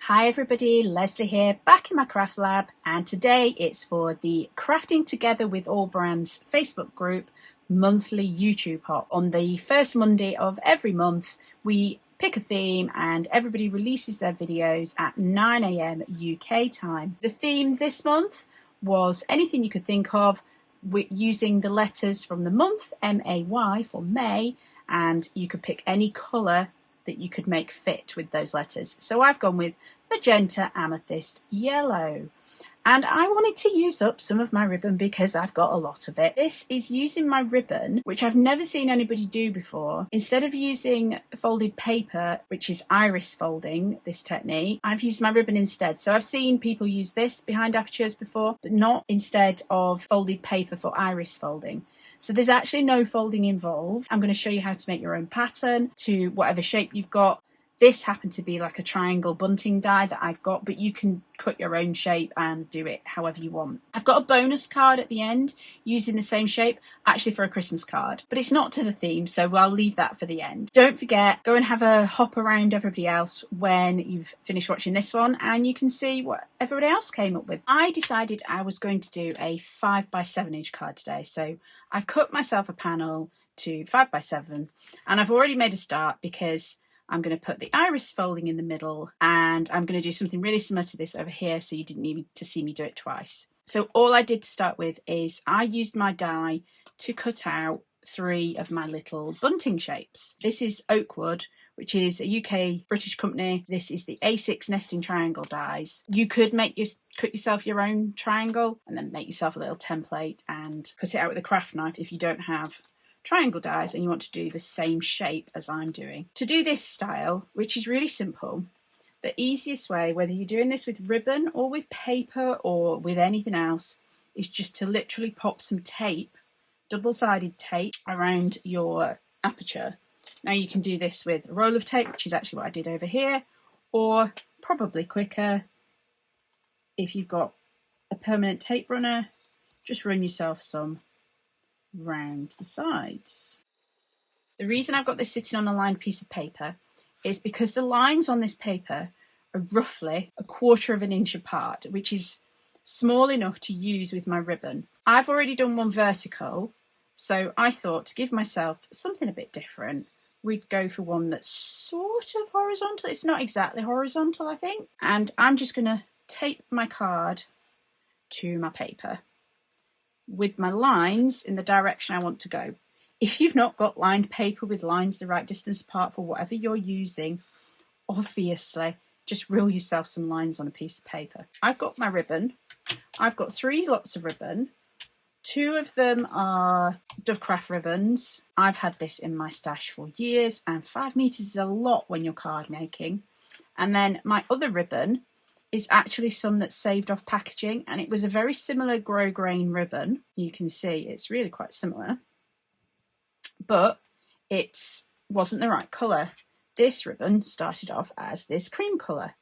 Hi everybody, Leslie here, back in my craft lab, and today it's for the Crafting Together with All Brands Facebook group monthly YouTube hop. On the first Monday of every month, we pick a theme and everybody releases their videos at 9 AM UK time. The theme this month was anything you could think of using the letters from the month, MAY for May, and you could pick any colour that you could make fit with those letters. So I've gone with magenta, amethyst, yellow. And I wanted to use up some of my ribbon because I've got a lot of it. This is using my ribbon, which I've never seen anybody do before. Instead of using folded paper, which is iris folding, this technique, I've used my ribbon instead. So I've seen people use this behind apertures before, but not instead of folded paper for iris folding. So there's actually no folding involved. I'm going to show you how to make your own pattern to whatever shape you've got. This happened to be like a triangle bunting die that I've got, but you can cut your own shape and do it however you want. I've got a bonus card at the end using the same shape, actually for a Christmas card, but it's not to the theme, so I'll leave that for the end. Don't forget, go and have a hop around everybody else when you've finished watching this one, and you can see what everybody else came up with. I decided I was going to do a 5x7 inch card today, so I've cut myself a panel to 5x7, and I've already made a start because I'm going to put the iris folding in the middle, and I'm going to do something really similar to this over here, so you didn't need to see me do it twice. So all I did to start with is I used my die to cut out 3 of my little bunting shapes. This is Oakwood, which is a UK British company. This is the A6 nesting triangle dies. You could cut yourself your own triangle and then make yourself a little template and cut it out with a craft knife if you don't have triangle dies and you want to do the same shape as I'm doing. To do this style, which is really simple, the easiest way, whether you're doing this with ribbon or with paper or with anything else, is just to literally pop some tape, double-sided tape, around your aperture. Now you can do this with a roll of tape, which is actually what I did over here, or probably quicker, if you've got a permanent tape runner, just run yourself some round the sides. The reason I've got this sitting on a lined piece of paper is because the lines on this paper are roughly 1/4 of an inch apart, which is small enough to use with my ribbon. I've already done one vertical, so I thought to give myself something a bit different, we'd go for one that's sort of horizontal. It's not exactly horizontal, I think. And I'm just going to tape my card to my paper with my lines in the direction I want to go. If you've not got lined paper with lines the right distance apart for whatever you're using, obviously just rule yourself some lines on a piece of paper. I've got my ribbon. I've got 3 lots of ribbon. 2 of them are Dovecraft ribbons. I've had this in my stash for years, and 5 meters is a lot when you're card making. And then my other ribbon is actually some that's saved off packaging, and it was a very similar grosgrain ribbon. You can see it's really quite similar, but it wasn't the right colour. This ribbon started off as this cream colour,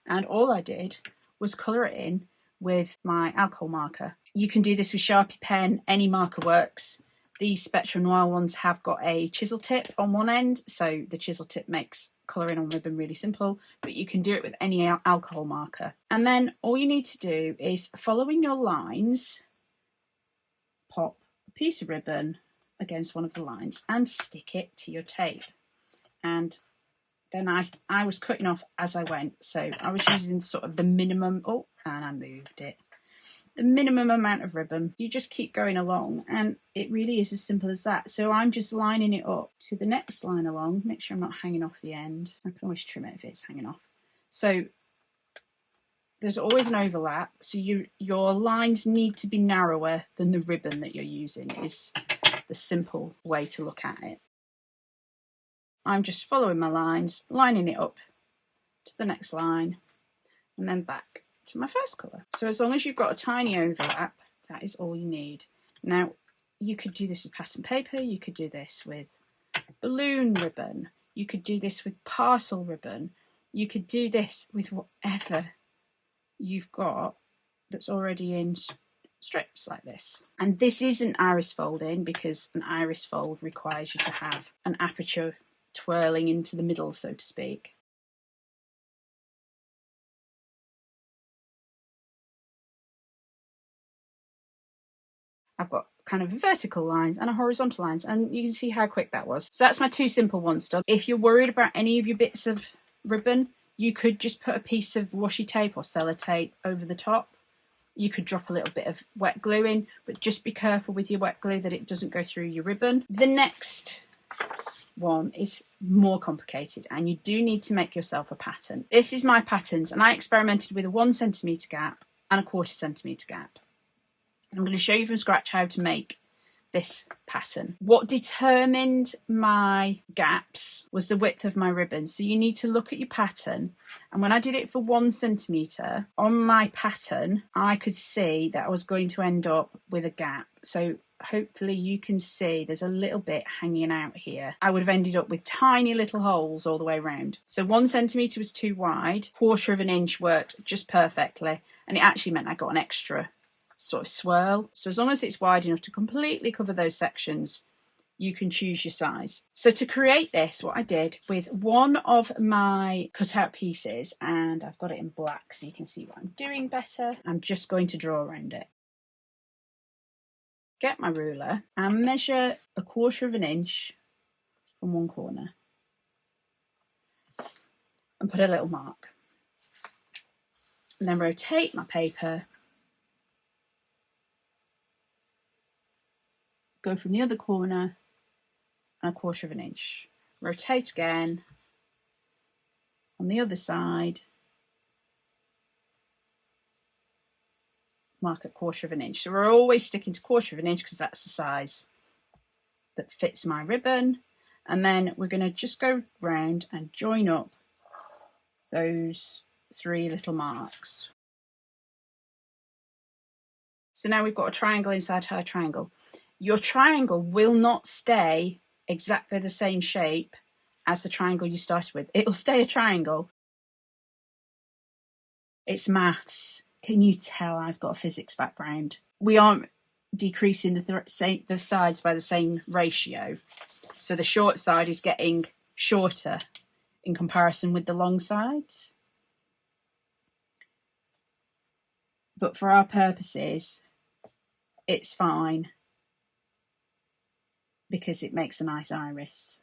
and all I did was colour it in with my alcohol marker. You can do this with Sharpie pen, any marker works. These Spectrum Noir ones have got a chisel tip on one end, so the chisel tip makes colouring on ribbon really simple, but you can do it with any alcohol marker. And then all you need to do is, following your lines, pop a piece of ribbon against one of the lines and stick it to your tape. And then I was cutting off as I went, so I was using sort of the minimum, and I moved it. The minimum amount of ribbon. You just keep going along, and it really is as simple as that. So I'm just lining it up to the next line along. Make sure I'm not hanging off the end. I can always trim it if it's hanging off. So there's always an overlap, so your lines need to be narrower than the ribbon that you're using, is the simple way to look at it. I'm just following my lines, lining it up to the next line, and then back to my first colour. So as long as you've got a tiny overlap, that is all you need. Now, you could do this with pattern paper, you could do this with balloon ribbon, you could do this with parcel ribbon, you could do this with whatever you've got that's already in strips like this. And this isn't iris folding, because an iris fold requires you to have an aperture twirling into the middle, so to speak. I've got kind of vertical lines and a horizontal lines, and you can see how quick that was. So that's my 2 simple ones done. If you're worried about any of your bits of ribbon, you could just put a piece of washi tape or sellotape over the top. You could drop a little bit of wet glue in, but just be careful with your wet glue that it doesn't go through your ribbon. The next one is more complicated, and you do need to make yourself a pattern. This is my patterns, and I experimented with a 1 centimetre gap and a 1/4 centimetre gap. I'm going to show you from scratch how to make this pattern. What determined my gaps was the width of my ribbon. So you need to look at your pattern, and when I did it for 1 centimetre on my pattern, I could see that I was going to end up with a gap. So hopefully you can see there's a little bit hanging out here. I would have ended up with tiny little holes all the way around. So 1 centimetre was too wide, 1/4 inch worked just perfectly, and it actually meant I got an extra sort of swirl. So as long as it's wide enough to completely cover those sections, you can choose your size. So to create this, what I did with one of my cutout pieces, and I've got it in black so you can see what I'm doing better, I'm just going to draw around it. Get my ruler and measure 1/4 inch from one corner and put a little mark. And then rotate my paper, go from the other corner and 1/4 inch. Rotate again on the other side, mark at 1/4 inch. So we're always sticking to 1/4 inch because that's the size that fits my ribbon. And then we're going to just go round and join up those 3 little marks. So now we've got a triangle inside her triangle. Your triangle will not stay exactly the same shape as the triangle you started with. It'll stay a triangle. It's maths. Can you tell I've got a physics background? We aren't decreasing the sides by the same ratio. So the short side is getting shorter in comparison with the long sides. But for our purposes, it's fine because it makes a nice iris.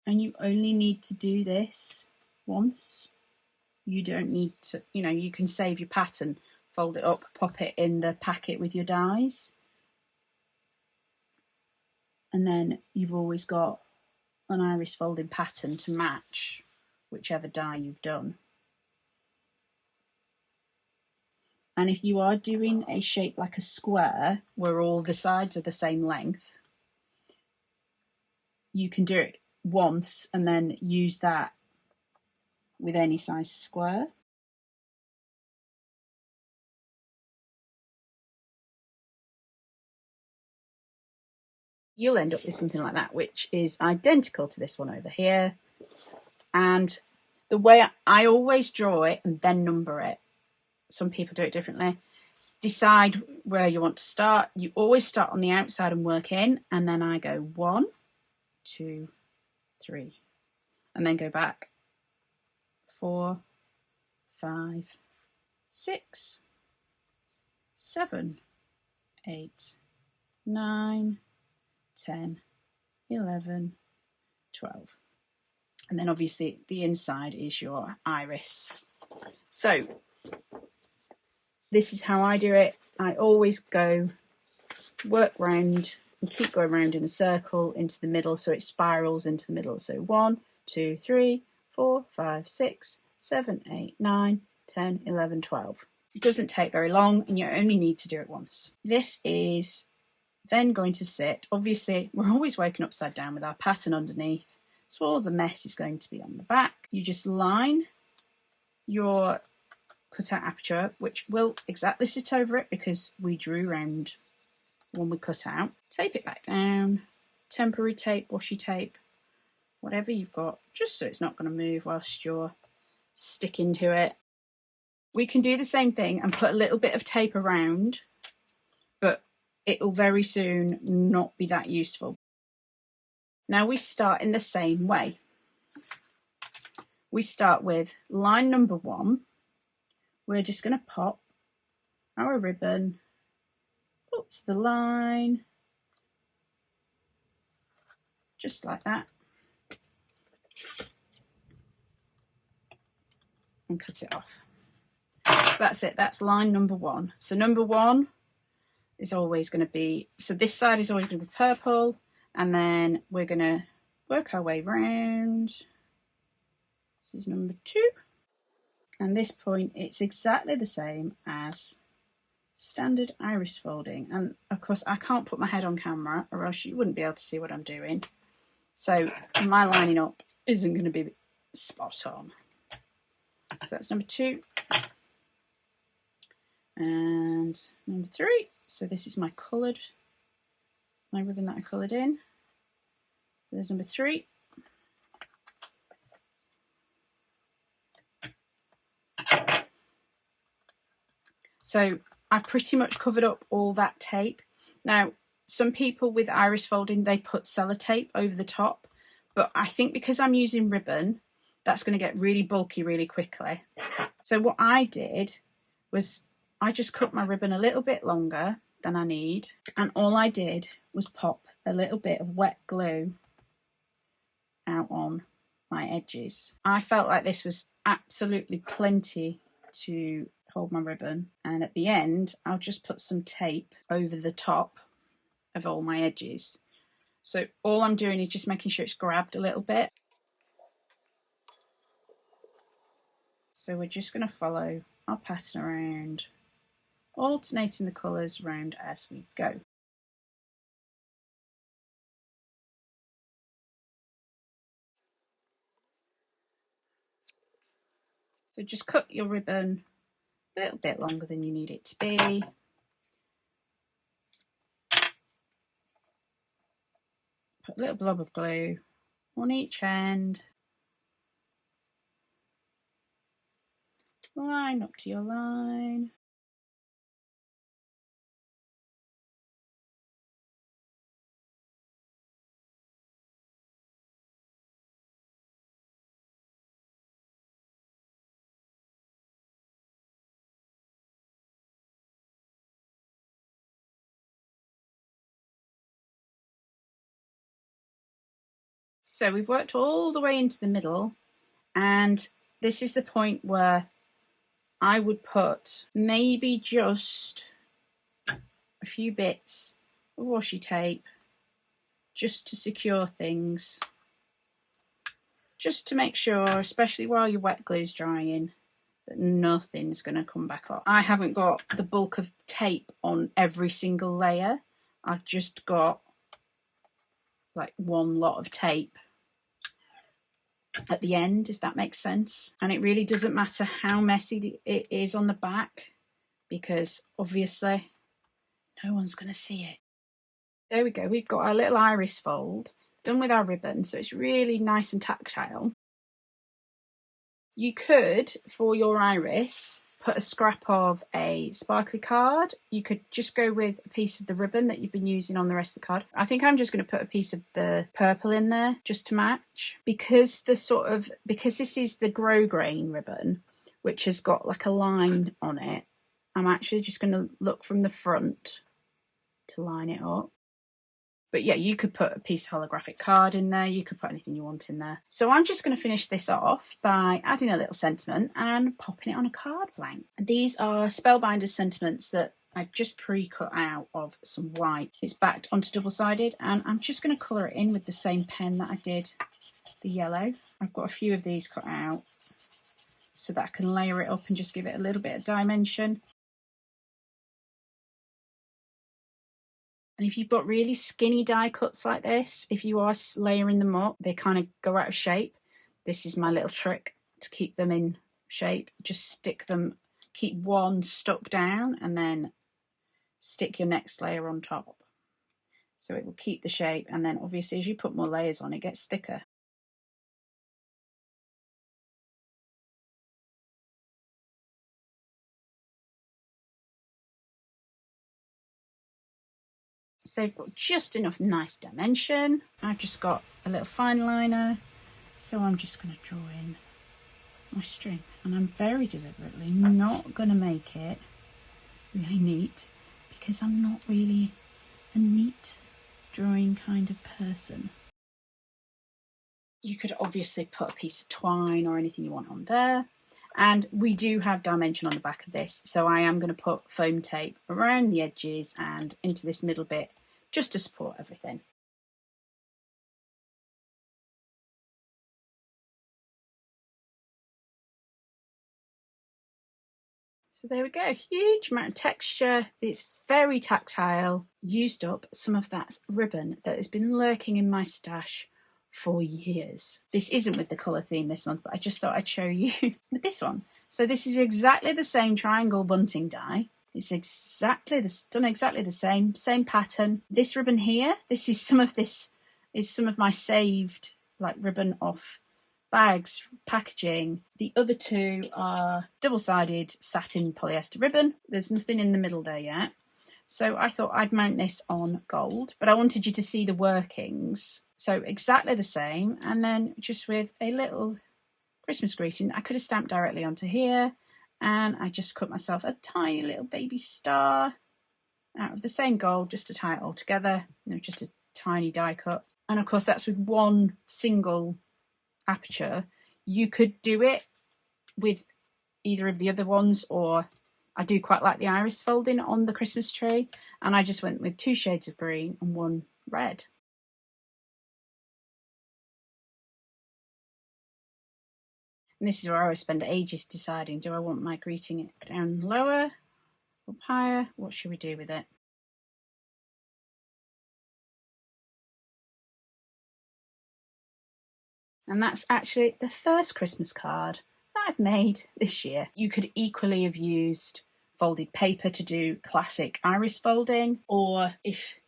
And you only need to do this once. You don't need to, you can save your pattern, fold it up, pop it in the packet with your dies. And then you've always got an iris folding pattern to match whichever die you've done. And if you are doing a shape like a square where all the sides are the same length, you can do it once and then use that with any size square. You'll end up with something like that, which is identical to this one over here. And the way I always draw it and then number it. Some people do it differently. Decide where you want to start. You always start on the outside and work in, and then I go 1, 2, 3, and then go back 4, 5, 6, 7, 8, 9, 10, 11, 12. And then obviously the inside is your iris. So this is how I do it. I always go work round and keep going round in a circle into the middle so it spirals into the middle. So 1, 2, 3, 4, 5, 6, 7, 8, 9, 10, 11, 12. It doesn't take very long and you only need to do it once. This is then going to sit, obviously we're always working upside down with our pattern underneath, so all the mess is going to be on the back. You just line your cutout aperture, which will exactly sit over it because we drew round one we cut out. Tape it back down, temporary tape, washi tape, whatever you've got, just so it's not going to move whilst you're sticking to it. We can do the same thing and put a little bit of tape around, but it will very soon not be that useful. Now we start in the same way. We start with line number 1. We're just going to pop our ribbon up to the line, just like that, and cut it off. So that's it, that's line number 1. So number 1 is always going to be, so this side is always going to be purple, and then we're going to work our way round. This is number 2. And this point, it's exactly the same as standard iris folding. And of course, I can't put my head on camera or else you wouldn't be able to see what I'm doing. So my lining up isn't going to be spot on. So that's number 2. And number 3. So this is my ribbon that I coloured in. There's number 3. So I've pretty much covered up all that tape. Now, some people with iris folding, they put sellotape over the top, but I think because I'm using ribbon, that's going to get really bulky really quickly. So what I did was I just cut my ribbon a little bit longer than I need, and all I did was pop a little bit of wet glue out on my edges. I felt like this was absolutely plenty to hold my ribbon, and at the end I'll just put some tape over the top of all my edges. So all I'm doing is just making sure it's grabbed a little bit. So we're just going to follow our pattern around, alternating the colours around as we go. So just cut your ribbon a little bit longer than you need it to be. Put a little blob of glue on each end. Line up to your line. So we've worked all the way into the middle, and this is the point where I would put maybe just a few bits of washi tape just to secure things, just to make sure, especially while your wet glue's drying, that nothing's going to come back up. I haven't got the bulk of tape on every single layer. I've just got like one lot of tape at the end, if that makes sense. And it really doesn't matter how messy it is on the back, because obviously no one's going to see it. There we go, we've got our little iris fold done with our ribbon, so it's really nice and tactile. You could, for your iris, put a scrap of a sparkly card. You could just go with a piece of the ribbon that you've been using on the rest of the card. I think I'm just going to put a piece of the purple in there just to match, because this is the grosgrain ribbon, which has got like a line on it. I'm actually just going to look from the front to line it up. But yeah, you could put a piece of holographic card in there. You could put anything you want in there. So I'm just going to finish this off by adding a little sentiment and popping it on a card blank. And these are Spellbinders sentiments that I just pre-cut out of some white. It's backed onto double-sided, and I'm just going to colour it in with the same pen that I did the yellow. I've got a few of these cut out so that I can layer it up and just give it a little bit of dimension. And if you've got really skinny die cuts like this, if you are layering them up, they kind of go out of shape. This is my little trick to keep them in shape. Just stick them, keep one stuck down, and then stick your next layer on top. So it will keep the shape, and then obviously as you put more layers on, it gets thicker. So they've got just enough nice dimension. I've just got a little fine liner, so I'm just going to draw in my string, and I'm very deliberately not going to make it really neat because I'm not really a neat drawing kind of person. You could obviously put a piece of twine or anything you want on there. And we do have dimension on the back of this, so I am going to put foam tape around the edges and into this middle bit just to support everything. So there we go, huge amount of texture. It's very tactile. Used up some of that ribbon that has been lurking in my stash for years. This isn't with the colour theme this month, but I just thought I'd show you with this one. So this is exactly the same triangle bunting die. It's done exactly the same pattern. This ribbon here, this is some of my saved like ribbon off bags, packaging. The other two are double-sided satin polyester ribbon. There's nothing in the middle there yet. So I thought I'd mount this on gold, but I wanted you to see the workings. So exactly the same, and then just with a little Christmas greeting, I could have stamped directly onto here, and I just cut myself a tiny little baby star out of the same gold just to tie it all together. Just a tiny die cut. And of course that's with one single aperture. You could do it with either of the other ones, or I do quite like the iris folding on the Christmas tree, and I just went with 2 shades of green and 1 red. And this is where I always spend ages deciding, do I want my greeting down lower, up higher? What should we do with it? And that's actually the first Christmas card that I've made this year. You could equally have used folded paper to do classic iris folding, or if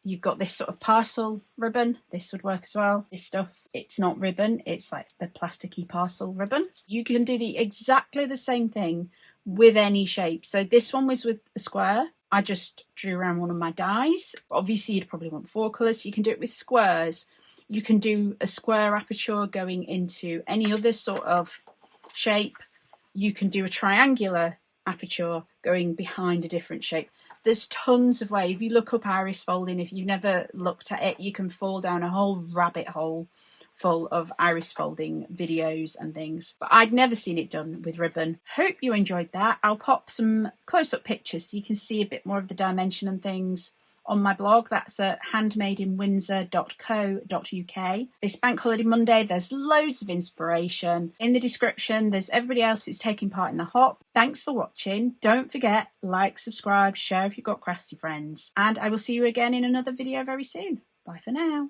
you've got this sort of parcel ribbon, this would work as well. This stuff, it's not ribbon, it's like the plasticky parcel ribbon. You can do exactly the same thing with any shape. So this one was with a square. I just drew around one of my dies. Obviously you'd probably want 4 colours. You can do it with squares. You can do a square aperture going into any other sort of shape. You can do a triangular aperture going behind a different shape. There's tons of ways. If you look up iris folding, if you've never looked at it, you can fall down a whole rabbit hole full of iris folding videos and things. But I'd never seen it done with ribbon. Hope you enjoyed that. I'll pop some close-up pictures so you can see a bit more of the dimension and things on my blog. That's at handmadeinwindsor.co.uk. This Bank Holiday Monday, there's loads of inspiration. In the description, there's everybody else who's taking part in the hop. Thanks for watching. Don't forget, like, subscribe, share if you've got crafty friends. And I will see you again in another video very soon. Bye for now.